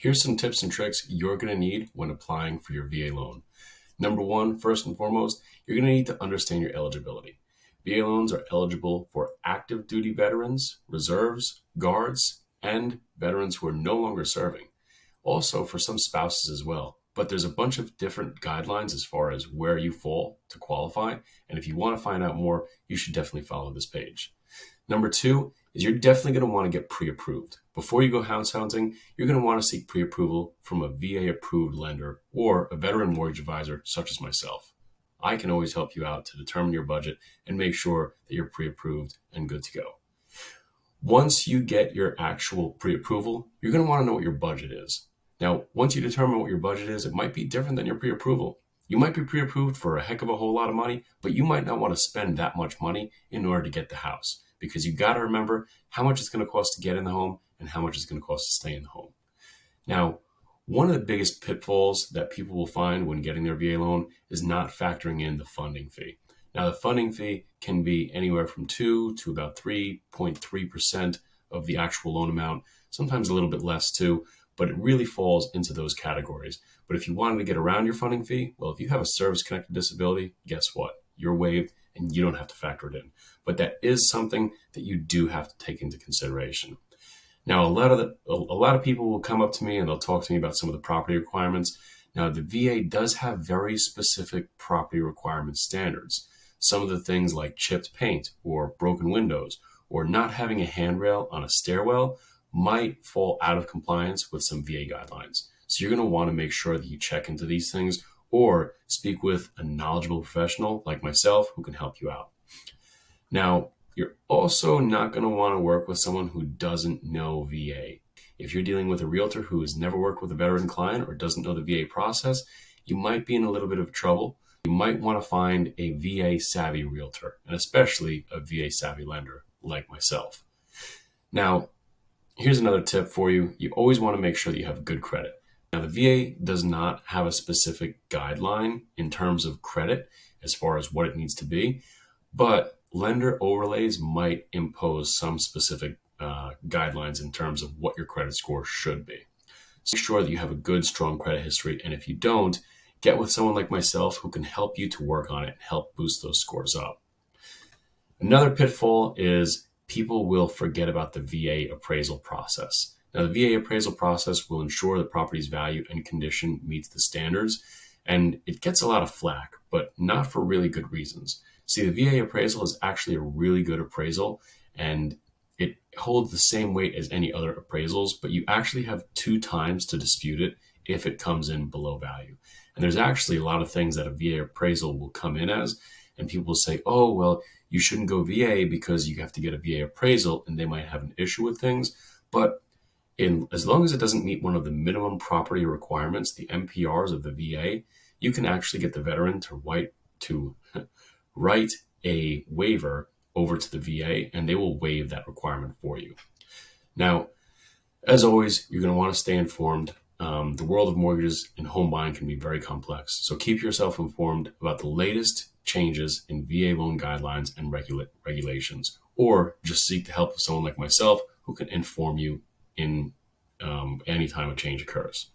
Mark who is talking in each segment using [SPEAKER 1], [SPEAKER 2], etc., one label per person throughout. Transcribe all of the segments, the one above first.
[SPEAKER 1] Here's some tips and tricks you're going to need when applying for your VA loan. Number one, first and foremost, you're going to need to understand your eligibility. VA loans are eligible for active duty veterans, reserves, guards, and veterans who are no longer serving. Also for some spouses as well. But there's a bunch of different guidelines as far as where you fall to qualify. And if you want to find out more, you should definitely follow this page. Number two is you're definitely going to want to get pre-approved. Before you go house hunting, you're going to want to seek pre-approval from a VA-approved lender or a veteran mortgage advisor such as myself. I can always help you out to determine your budget and make sure that you're pre-approved and good to go. Once you get your actual pre-approval, you're going to want to know what your budget is. Now, once you determine what your budget is, it might be different than your pre-approval. You might be pre-approved for a heck of a whole lot of money, but you might not want to spend that much money in order to get the house, because you got to remember how much it's going to cost to get in the home and how much it's going to cost to stay in the home. Now, one of the biggest pitfalls that people will find when getting their VA loan is not factoring in the funding fee. Now, the funding fee can be anywhere from 2 to about 3.3% of the actual loan amount, sometimes a little bit less too, but it really falls into those categories. But if you wanted to get around your funding fee, well, if you have a service-connected disability, guess what? You're waived and you don't have to factor it in. But that is something that you do have to take into consideration. Now, a lot of people will come up to me and they'll talk to me about some of the property requirements. Now, the VA does have very specific property requirement standards. Some of the things like chipped paint or broken windows or not having a handrail on a stairwell might fall out of compliance with some VA guidelines. So you're going to want to make sure that you check into these things or speak with a knowledgeable professional like myself who can help you out. Now, you're also not going to want to work with someone who doesn't know VA. If you're dealing with a realtor who has never worked with a veteran client or doesn't know the VA process, you might be in a little bit of trouble. You might want to find a VA savvy realtor, and especially a VA savvy lender like myself. Now, here's another tip for you. You always want to make sure that you have good credit. Now, the VA does not have a specific guideline in terms of credit as far as what it needs to be, but lender overlays might impose some specific guidelines in terms of what your credit score should be. So make sure that you have a good, strong credit history, and if you don't, get with someone like myself who can help you to work on it and help boost those scores up. Another pitfall is people will forget about the VA appraisal process. Now, the VA appraisal process will ensure the property's value and condition meets the standards, and it gets a lot of flack, but not for really good reasons. See, the VA appraisal is actually a really good appraisal, and it holds the same weight as any other appraisals, but you actually have 2 times to dispute it if it comes in below value. And there's actually a lot of things that a VA appraisal will come in as, and people will say, oh, well, you shouldn't go VA because you have to get a VA appraisal, and they might have an issue with things. But as long as it doesn't meet one of the minimum property requirements, the MPRs of the VA, you can actually get the veteran to write a waiver over to the VA, and they will waive that requirement for you. Now, as always, you're going to want to stay informed. The world of mortgages and home buying can be very complex, so keep yourself informed about the latest changes in VA loan guidelines and regulations, or just seek the help of someone like myself who can inform you in any time a change occurs.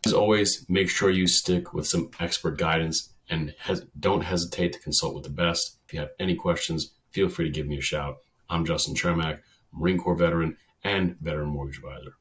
[SPEAKER 1] As always, make sure you stick with some expert guidance and don't hesitate to consult with the best. If you have any questions, feel free to give me a shout. I'm Justin Chermak, Marine Corps veteran and veteran mortgage advisor.